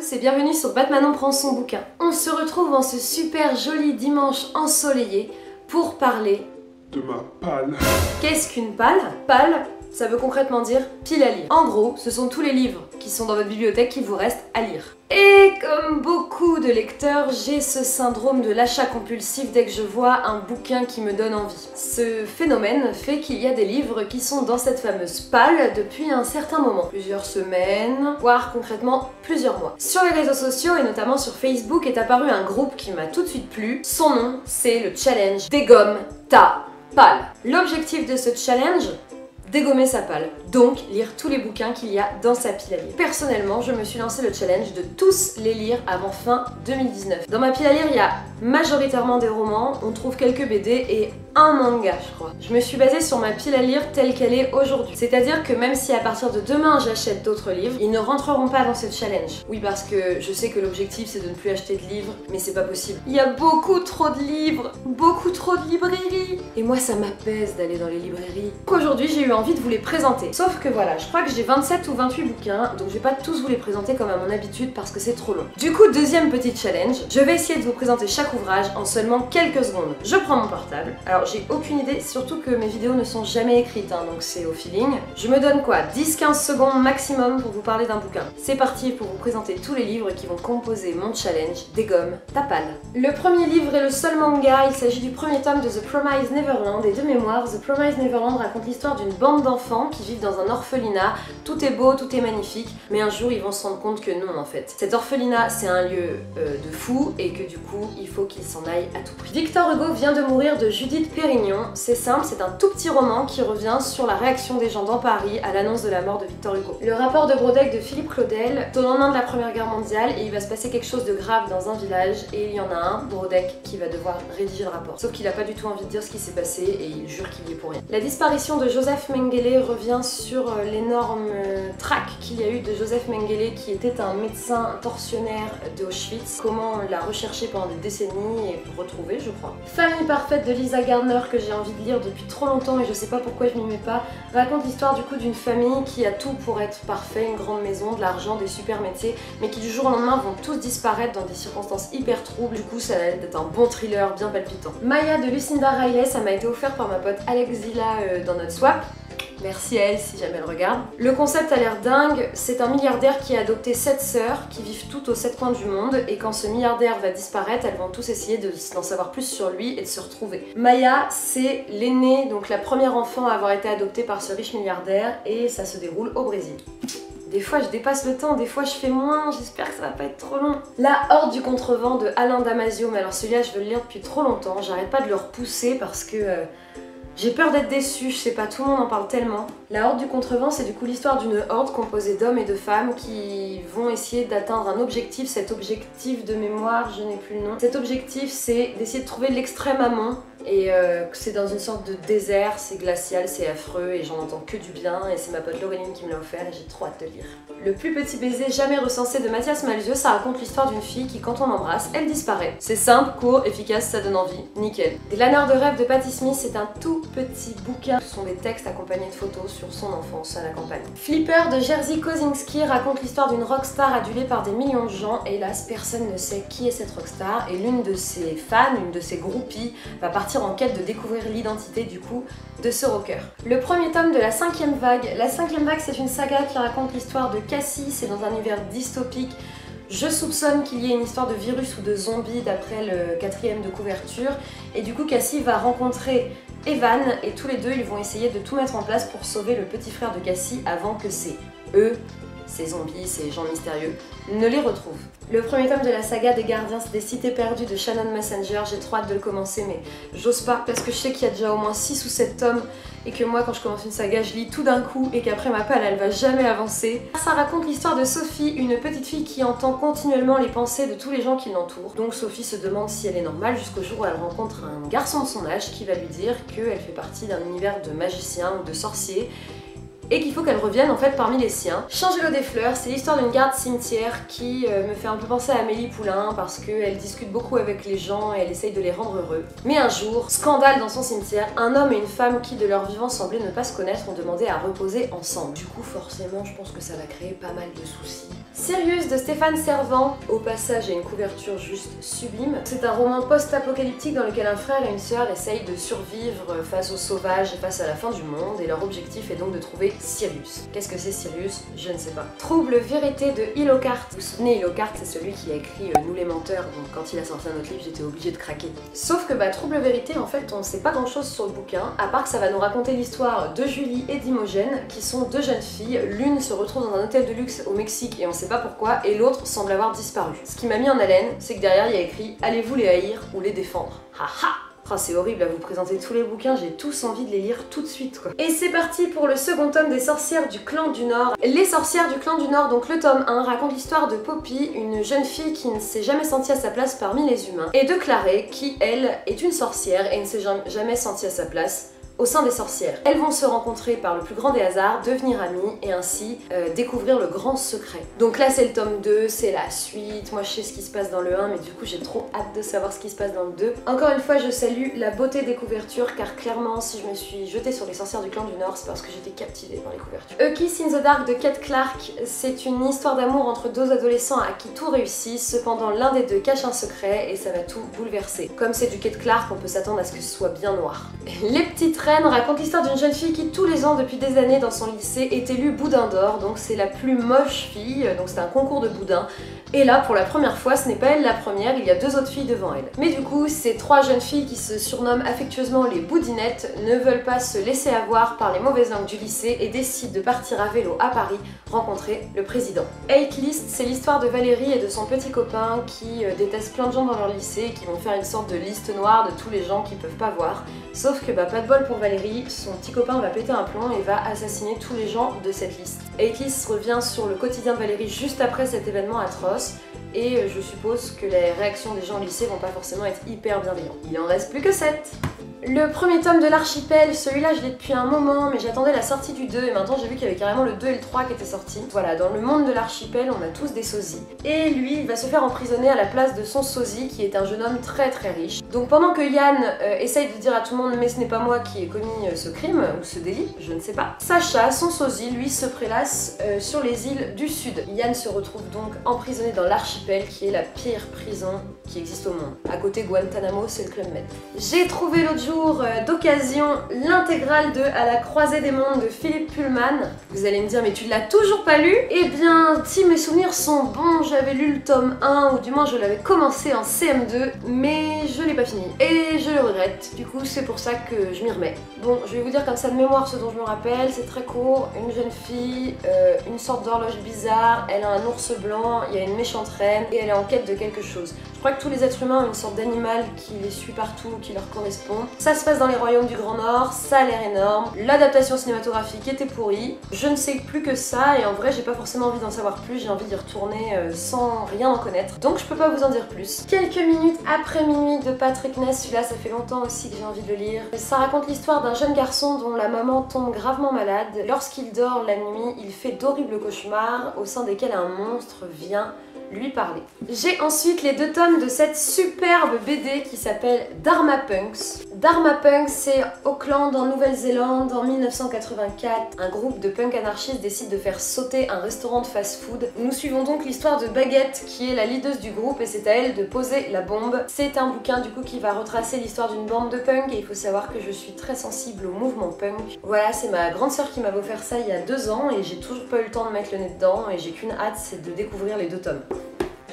tous et bienvenue sur Batmanon prend son bouquin. On se retrouve en ce super joli dimanche ensoleillé pour parler de ma palle. Qu'est-ce qu'une palle? Palle, ça veut concrètement dire pile à lire. En gros, ce sont tous les livres qui sont dans votre bibliothèque qu'il vous reste à lire. Et comme beaucoup de lecteurs, j'ai ce syndrome de l'achat compulsif dès que je vois un bouquin qui me donne envie. Ce phénomène fait qu'il y a des livres qui sont dans cette fameuse palle depuis un certain moment. Plusieurs semaines, voire concrètement plusieurs mois. Sur les réseaux sociaux et notamment sur Facebook est apparu un groupe qui m'a tout de suite plu. Son nom, c'est le challenge Dégomme ta palle. L'objectif de ce challenge, dégommer sa palle, donc lire tous les bouquins qu'il y a dans sa pile à lire. Personnellement, je me suis lancé le challenge de tous les lire avant fin 2019. Dans ma pile à lire, il y a majoritairement des romans, on trouve quelques BD et un manga, je crois. Je me suis basée sur ma pile à lire telle qu'elle est aujourd'hui. C'est-à-dire que même si à partir de demain j'achète d'autres livres, ils ne rentreront pas dans ce challenge. Oui, parce que je sais que l'objectif c'est de ne plus acheter de livres, mais c'est pas possible. Il y a beaucoup trop de livres, beaucoup trop de librairies. Et moi ça m'apaise d'aller dans les librairies. Aujourd'hui j'ai eu envie de vous les présenter. Sauf que voilà, je crois que j'ai 27 ou 28 bouquins, donc je vais pas tous vous les présenter comme à mon habitude parce que c'est trop long. Du coup, deuxième petit challenge, je vais essayer de vous présenter chaque ouvrage en seulement quelques secondes. Je prends mon portable. Alors j'ai aucune idée, surtout que mes vidéos ne sont jamais écrites, hein, donc c'est au feeling. Je me donne quoi, 10-15 secondes maximum pour vous parler d'un bouquin. C'est parti pour vous présenter tous les livres qui vont composer mon challenge Dégomme ta palle. Le premier livre est le seul manga, il s'agit du premier tome de The Promised Neverland et de mémoire, The Promised Neverland raconte l'histoire d'une bande d'enfants qui vivent dans un orphelinat. Tout est beau, tout est magnifique, mais un jour ils vont se rendre compte que non en fait. Cet orphelinat c'est un lieu de fou et que du coup il faut qu'ils s'en aillent à tout prix. Victor Hugo vient de mourir de Judith Pérignon. C'est simple, c'est un tout petit roman qui revient sur la réaction des gens dans Paris à l'annonce de la mort de Victor Hugo. Le rapport de Brodeck de Philippe Claudel, au lendemain de la Première Guerre mondiale, et il va se passer quelque chose de grave dans un village et il y en a un, Brodeck, qui va devoir rédiger le rapport. Sauf qu'il a pas du tout envie de dire ce qui s'est passé et il jure qu'il y est pour rien. La disparition de Joseph Mengele revient sur l'énorme traque qu'il y a eu de Joseph Mengele qui était un médecin tortionnaire de Auschwitz. Comment on l'a recherché pendant des décennies et retrouvé, je crois. Famille parfaite de Lisa Gardner que j'ai envie de lire depuis trop longtemps et je sais pas pourquoi je m'y mets pas, raconte l'histoire du coup d'une famille qui a tout pour être parfait, une grande maison, de l'argent, des super métiers, mais qui du jour au lendemain vont tous disparaître dans des circonstances hyper troubles. Du coup ça a l'air d'être un bon thriller bien palpitant. Maya de Lucinda Riley, ça m'a été offert par ma pote Alex Zilla dans notre swap. Merci à elle si jamais elle regarde. Le concept a l'air dingue, c'est un milliardaire qui a adopté 7 sœurs qui vivent toutes aux 7 coins du monde et quand ce milliardaire va disparaître, elles vont tous essayer d'en savoir plus sur lui et de se retrouver. Maya, c'est l'aînée, donc la première enfant à avoir été adoptée par ce riche milliardaire et ça se déroule au Brésil. Des fois je dépasse le temps, des fois je fais moins, j'espère que ça va pas être trop long. La Horde du contrevent de Alain Damasio, mais alors celui-là je veux le lire depuis trop longtemps, j'arrête pas de le repousser parce que j'ai peur d'être déçue, je sais pas, tout le monde en parle tellement. La Horde du contrevent, c'est du coup l'histoire d'une horde composée d'hommes et de femmes qui vont essayer d'atteindre un objectif. Cet objectif de mémoire, je n'ai plus le nom. Cet objectif, c'est d'essayer de trouver l'extrême amont. Et c'est dans une sorte de désert, c'est glacial, c'est affreux et j'en entends que du bien et c'est ma pote Laureline qui me l'a offert et j'ai trop hâte de lire. Le plus petit baiser jamais recensé de Mathias Malzieu, ça raconte l'histoire d'une fille qui quand on l'embrasse, elle disparaît. C'est simple, court, efficace, ça donne envie, nickel. Des laneurs de rêve de Patti Smith, c'est un tout petit bouquin. Ce sont des textes accompagnés de photos sur son enfance à la campagne. Flipper de Jerzy Kosinski raconte l'histoire d'une rockstar adulée par des millions de gens. Hélas, personne ne sait qui est cette rockstar et l'une de ses fans, une de ses groupies, va partir en quête de découvrir l'identité du coup de ce rocker. Le premier tome de la 5e vague. La 5e vague, c'est une saga qui raconte l'histoire de Cassie, c'est dans un univers dystopique. Je soupçonne qu'il y ait une histoire de virus ou de zombies d'après le 4e de couverture et du coup Cassie va rencontrer Evan et tous les deux ils vont essayer de tout mettre en place pour sauver le petit frère de Cassie avant que ces zombies, ces gens mystérieux, ne les retrouvent. Le premier tome de la saga des Gardiens des Cités Perdues de Shannon Messenger, j'ai trop hâte de le commencer mais j'ose pas parce que je sais qu'il y a déjà au moins 6 ou 7 tomes et que moi quand je commence une saga je lis tout d'un coup et qu'après ma palle elle va jamais avancer. Ça raconte l'histoire de Sophie, une petite fille qui entend continuellement les pensées de tous les gens qui l'entourent. Donc Sophie se demande si elle est normale jusqu'au jour où elle rencontre un garçon de son âge qui va lui dire qu'elle fait partie d'un univers de magiciens ou de sorciers et qu'il faut qu'elle revienne en fait parmi les siens. Changer l'eau des fleurs, c'est l'histoire d'une garde cimetière qui me fait un peu penser à Amélie Poulain parce qu'elle discute beaucoup avec les gens et elle essaye de les rendre heureux. Mais un jour, scandale dans son cimetière, un homme et une femme qui de leur vivant semblaient ne pas se connaître ont demandé à reposer ensemble. Du coup forcément je pense que ça va créer pas mal de soucis. Sirius de Stéphane Servant, au passage a une couverture juste sublime. C'est un roman post-apocalyptique dans lequel un frère et une sœur essayent de survivre face aux sauvages et face à la fin du monde, et leur objectif est donc de trouver Sirius. Qu'est-ce que c'est Sirius? Je ne sais pas. Trouble vérité de Hillocart. Vous vous souvenez, Hillocart c'est celui qui a écrit Nous les menteurs, donc quand il a sorti un autre livre j'étais obligée de craquer. Sauf que Trouble vérité en fait on sait pas grand chose sur le bouquin, à part que ça va nous raconter l'histoire de Julie et d'Imogène, qui sont deux jeunes filles. L'une se retrouve dans un hôtel de luxe au Mexique et on sait pas pourquoi, et l'autre semble avoir disparu. Ce qui m'a mis en haleine, c'est que derrière il y a écrit « Allez-vous les haïr ou les défendre ?» Haha. Oh, c'est horrible à vous présenter tous les bouquins, j'ai tous envie de les lire tout de suite quoi. Et c'est parti pour le second tome des sorcières du clan du Nord. Les sorcières du clan du Nord, donc le tome 1 raconte l'histoire de Poppy, une jeune fille qui ne s'est jamais sentie à sa place parmi les humains, et de Clarée qui, elle, est une sorcière et ne s'est jamais sentie à sa place au sein des sorcières. Elles vont se rencontrer par le plus grand des hasards, devenir amies et ainsi découvrir le grand secret. Donc là c'est le tome 2, c'est la suite, moi je sais ce qui se passe dans le 1 mais du coup j'ai trop hâte de savoir ce qui se passe dans le 2. Encore une fois je salue la beauté des couvertures car clairement si je me suis jetée sur les sorcières du clan du Nord c'est parce que j'étais captivée par les couvertures. A Kiss in the Dark de Kate Clark, c'est une histoire d'amour entre deux adolescents à qui tout réussit, cependant l'un des deux cache un secret et ça va tout bouleverser. Comme c'est du Kate Clark, on peut s'attendre à ce que ce soit bien noir. Les petites raconte l'histoire d'une jeune fille qui tous les ans depuis des années dans son lycée est élue boudin d'or, donc c'est la plus moche fille, donc c'est un concours de boudin. Et là pour la première fois, ce n'est pas elle la première, il y a deux autres filles devant elle. Mais du coup, ces trois jeunes filles qui se surnomment affectueusement les boudinettes ne veulent pas se laisser avoir par les mauvaises langues du lycée et décident de partir à vélo à Paris rencontrer le président. Hate List, c'est l'histoire de Valérie et de son petit copain qui détestent plein de gens dans leur lycée et qui vont faire une sorte de liste noire de tous les gens qu'ils peuvent pas voir. Sauf que pas de bol pour Valérie, son petit copain va péter un plomb et va assassiner tous les gens de cette liste. Hate List revient sur le quotidien de Valérie juste après cet événement atroce et je suppose que les réactions des gens au lycée vont pas forcément être hyper bienveillantes. Il en reste plus que 7. Le premier tome de l'Archipel, celui-là je l'ai depuis un moment mais j'attendais la sortie du 2 et maintenant j'ai vu qu'il y avait carrément le 2 et le 3 qui étaient sortis. Voilà, dans le monde de l'Archipel on a tous des sosies. Et lui il va se faire emprisonner à la place de son sosie qui est un jeune homme très riche. Donc pendant que Yann essaye de dire à tout le monde mais ce n'est pas moi qui ai commis ce crime ou ce délit, je ne sais pas, Sacha, son sosie, lui se prélasse sur les îles du Sud. Yann se retrouve donc emprisonné dans l'Archipel qui est la pire prison qui existe au monde. À côté Guantanamo c'est le Club Med. J'ai trouvé l'autre jour d'occasion l'intégrale de À la croisée des mondes de Philippe Pullman. Vous allez me dire mais tu l'as toujours pas lu? Eh bien si mes souvenirs sont bons, j'avais lu le tome 1 ou du moins je l'avais commencé en CM2 mais je l'ai pas fini et je le regrette. Du coup c'est pour ça que je m'y remets. Bon je vais vous dire comme ça de mémoire ce dont je me rappelle, c'est très court, une jeune fille, une sorte d'horloge bizarre, elle a un ours blanc, il y a une méchante reine et elle est en quête de quelque chose. Je crois que tous les êtres humains ont une sorte d'animal qui les suit partout, qui leur correspond. Ça se passe dans les royaumes du Grand Nord, ça a l'air énorme. L'adaptation cinématographique était pourrie. Je ne sais plus que ça et en vrai j'ai pas forcément envie d'en savoir plus, j'ai envie d'y retourner sans rien en connaître. Donc je peux pas vous en dire plus. Quelques minutes après minuit de Patrick Ness, celui-là ça fait longtemps aussi que j'ai envie de le lire. Ça raconte l'histoire d'un jeune garçon dont la maman tombe gravement malade. Lorsqu'il dort la nuit, il fait d'horribles cauchemars au sein desquels un monstre vient lui parler. J'ai ensuite les deux tomes de cette superbe BD qui s'appelle Dharma Punks. Dharma Punks, c'est Auckland en Nouvelle-Zélande en 1984. Un groupe de punk anarchistes décide de faire sauter un restaurant de fast-food. Nous suivons donc l'histoire de Baguette qui est la leaduse du groupe et c'est à elle de poser la bombe. C'est un bouquin du coup qui va retracer l'histoire d'une bande de punk et il faut savoir que je suis très sensible au mouvement punk. Voilà, c'est ma grande sœur qui m'avait offert ça il y a 2 ans et j'ai toujours pas eu le temps de mettre le nez dedans et j'ai qu'une hâte, c'est de découvrir les 2 tomes.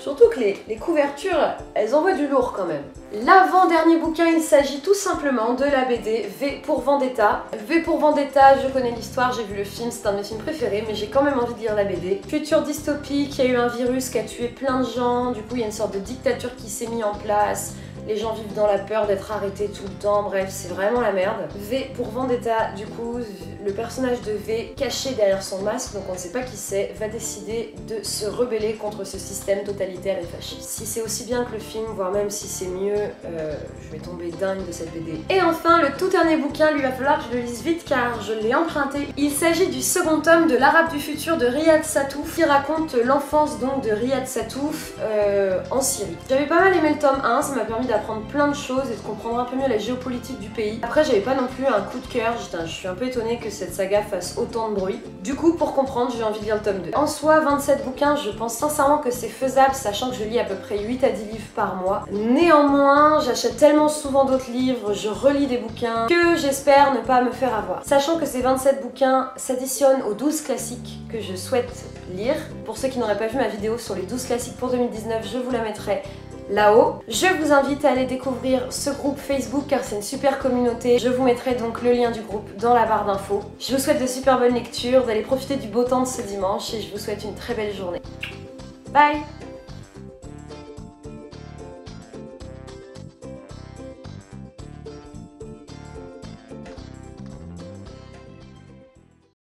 Surtout que les couvertures, elles envoient du lourd quand même. L'avant-dernier bouquin, il s'agit tout simplement de la BD V pour Vendetta. V pour Vendetta, je connais l'histoire, j'ai vu le film, c'est un de mes films préférés, mais j'ai quand même envie de lire la BD. Future dystopique, il y a eu un virus qui a tué plein de gens, du coup il y a une sorte de dictature qui s'est mise en place. les gens vivent dans la peur d'être arrêtés tout le temps, bref, c'est vraiment la merde. V pour Vendetta, du coup, le personnage de V, caché derrière son masque, donc on ne sait pas qui c'est, va décider de se rebeller contre ce système totalitaire et fasciste. Si c'est aussi bien que le film, voire même si c'est mieux, je vais tomber dingue de cette BD. Et enfin, le tout dernier bouquin, lui va falloir que je le lise vite car je l'ai emprunté. Il s'agit du second tome de L'Arabe du futur de Riyad Sattouf, qui raconte l'enfance donc de Riyad Sattouf en Syrie. J'avais pas mal aimé le tome 1, ça m'a permis d'apprendre plein de choses et de comprendre un peu mieux la géopolitique du pays. Après, j'avais pas non plus un coup de cœur, je suis un peu étonnée que cette saga fasse autant de bruit. Du coup, pour comprendre, j'ai envie de lire le tome 2. En soi, 27 bouquins, je pense sincèrement que c'est faisable, sachant que je lis à peu près 8 à 10 livres par mois. Néanmoins, j'achète tellement souvent d'autres livres, je relis des bouquins, que j'espère ne pas me faire avoir. Sachant que ces 27 bouquins s'additionnent aux 12 classiques que je souhaite lire. Pour ceux qui n'auraient pas vu ma vidéo sur les 12 classiques pour 2019, je vous la mettrai là-haut. Je vous invite à aller découvrir ce groupe Facebook car c'est une super communauté. Je vous mettrai donc le lien du groupe dans la barre d'infos. Je vous souhaite de super bonnes lectures, d'aller profiter du beau temps de ce dimanche et je vous souhaite une très belle journée. Bye!